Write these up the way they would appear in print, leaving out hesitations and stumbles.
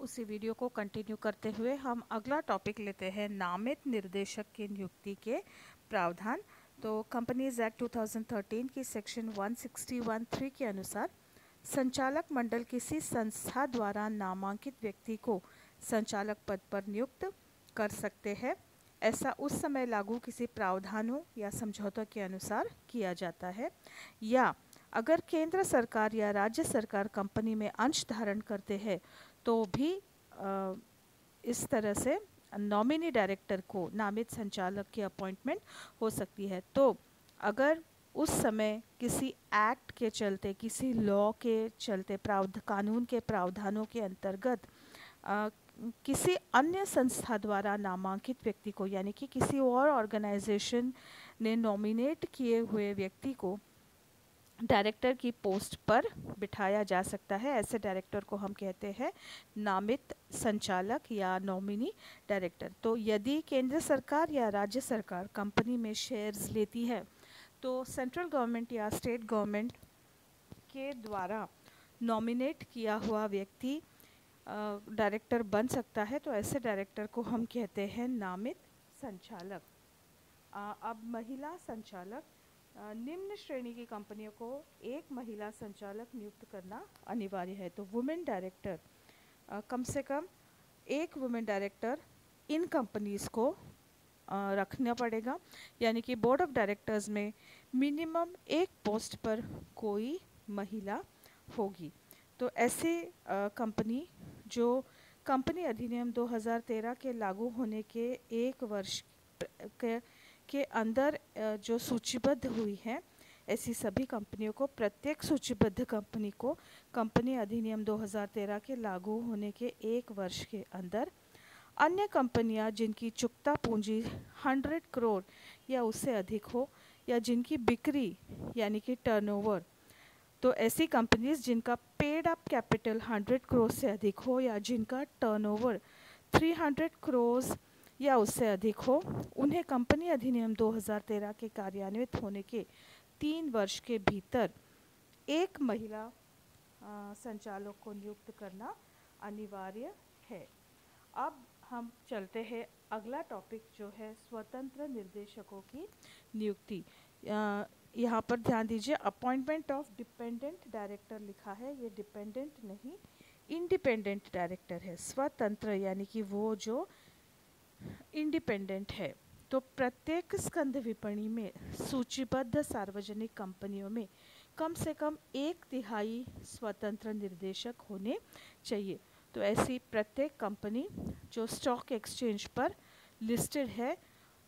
उसी वीडियो को कंटिन्यू करते हुए हम अगला टॉपिक लेते हैं, नामित निर्देशक की नियुक्ति के प्रावधान। तो कंपनीज एक्ट 2013 की सेक्शन 161(3) के अनुसार संचालक मंडल किसी संस्था द्वारा नामांकित व्यक्ति को संचालक पद पर नियुक्त कर सकते हैं। ऐसा उस समय लागू किसी प्रावधानों या समझौतों के अनुसार किया जाता है, या अगर केंद्र सरकार या राज्य सरकार कंपनी में अंश धारण करते हैं तो भी इस तरह से नॉमिनी डायरेक्टर को नामित संचालक की अपॉइंटमेंट हो सकती है। तो अगर उस समय किसी एक्ट के चलते, किसी लॉ के चलते, कानून के प्रावधानों के अंतर्गत किसी अन्य संस्था द्वारा नामांकित व्यक्ति को, यानी कि किसी और ऑर्गेनाइजेशन ने नॉमिनेट किए हुए व्यक्ति को डायरेक्टर की पोस्ट पर बिठाया जा सकता है, ऐसे डायरेक्टर को हम कहते हैं नामित संचालक या नॉमिनी डायरेक्टर। तो यदि केंद्र सरकार या राज्य सरकार कंपनी में शेयर्स लेती है तो सेंट्रल गवर्नमेंट या स्टेट गवर्नमेंट के द्वारा नॉमिनेट किया हुआ व्यक्ति डायरेक्टर बन सकता है। तो ऐसे डायरेक्टर को हम कहते हैं नामित संचालक। अब महिला संचालक, निम्न श्रेणी की कंपनियों को एक महिला संचालक नियुक्त करना अनिवार्य है। तो वुमेन डायरेक्टर, कम से कम एक वुमेन डायरेक्टर इन कंपनीज़ को रखना पड़ेगा, यानी कि बोर्ड ऑफ डायरेक्टर्स में मिनिमम एक पोस्ट पर कोई महिला होगी। तो ऐसी कंपनी जो कंपनी अधिनियम 2013 के लागू होने के 1 वर्ष के अंदर जो सूचीबद्ध हुई है, ऐसी सभी कंपनियों को, प्रत्येक सूचीबद्ध कंपनी को कंपनी अधिनियम 2013 के लागू होने के 1 वर्ष के अंदर अन्य कंपनियां जिनकी चुकता पूंजी 100 करोड़ या उससे अधिक हो, या जिनकी बिक्री यानी कि टर्नओवर, तो ऐसी कंपनीज जिनका पेड अप कैपिटल 100 करोड़ से अधिक हो या जिनका टर्नओवर 300 करोड़ या उससे अधिक हो, उन्हें कंपनी अधिनियम 2013 के कार्यान्वित होने के 3 वर्ष के भीतर एक महिला संचालक को नियुक्त करना अनिवार्य है। अब हम चलते हैं अगला टॉपिक जो है स्वतंत्र निर्देशकों की नियुक्ति। यहाँ पर ध्यान दीजिए, अपॉइंटमेंट ऑफ डिपेंडेंट डायरेक्टर लिखा है, ये डिपेंडेंट नहीं इंडिपेंडेंट डायरेक्टर है। स्वतंत्र यानी कि वो जो इंडिपेंडेंट है। तो प्रत्येक स्कंध विपणी में सूचीबद्ध सार्वजनिक कंपनियों में कम से कम 1/3 स्वतंत्र निर्देशक होने चाहिए। तो ऐसी प्रत्येक कंपनी जो स्टॉक एक्सचेंज पर लिस्टेड है,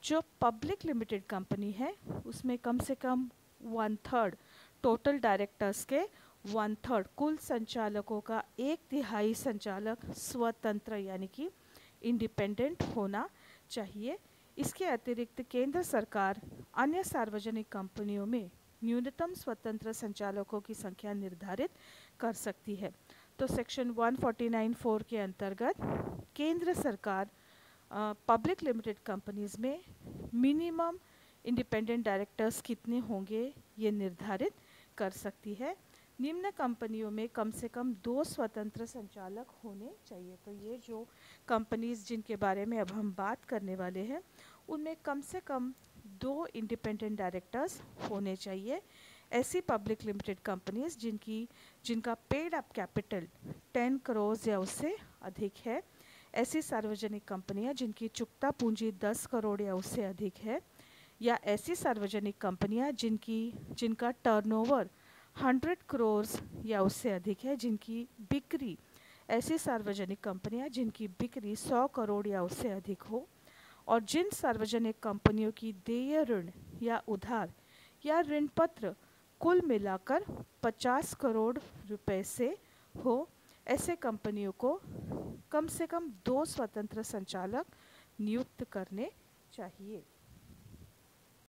जो पब्लिक लिमिटेड कंपनी है, उसमें कम से कम 1/3 टोटल डायरेक्टर्स के 1/3 कुल संचालकों का 1/3 संचालक स्वतंत्र यानी कि इंडिपेंडेंट होना चाहिए। इसके अतिरिक्त केंद्र सरकार अन्य सार्वजनिक कंपनियों में न्यूनतम स्वतंत्र संचालकों की संख्या निर्धारित कर सकती है। तो सेक्शन 149(4) के अंतर्गत केंद्र सरकार पब्लिक लिमिटेड कंपनीज में मिनिमम इंडिपेंडेंट डायरेक्टर्स कितने होंगे ये निर्धारित कर सकती है। निम्न कंपनियों में कम से कम 2 स्वतंत्र संचालक होने चाहिए। तो ये जो कंपनीज जिनके बारे में अब हम बात करने वाले हैं, उनमें कम से कम 2 इंडिपेंडेंट डायरेक्टर्स होने चाहिए। ऐसी पब्लिक लिमिटेड कंपनीज जिनका पेड अप कैपिटल 10 करोड़ या उससे अधिक है। ऐसी सार्वजनिक कंपनियां जिनकी चुकता पूंजी 10 करोड़ या उससे अधिक है, या ऐसी सार्वजनिक कंपनियां जिनका टर्नओवर 100 करोड़ या उससे अधिक है, जिनकी बिक्री, ऐसी सार्वजनिक कंपनियां जिनकी बिक्री 100 करोड़ या उससे अधिक हो, और जिन सार्वजनिक कंपनियों की देय ऋण या उधार या ऋण पत्र कुल मिलाकर 50 करोड़ रुपए से हो, ऐसे कंपनियों को कम से कम 2 स्वतंत्र संचालक नियुक्त करने चाहिए।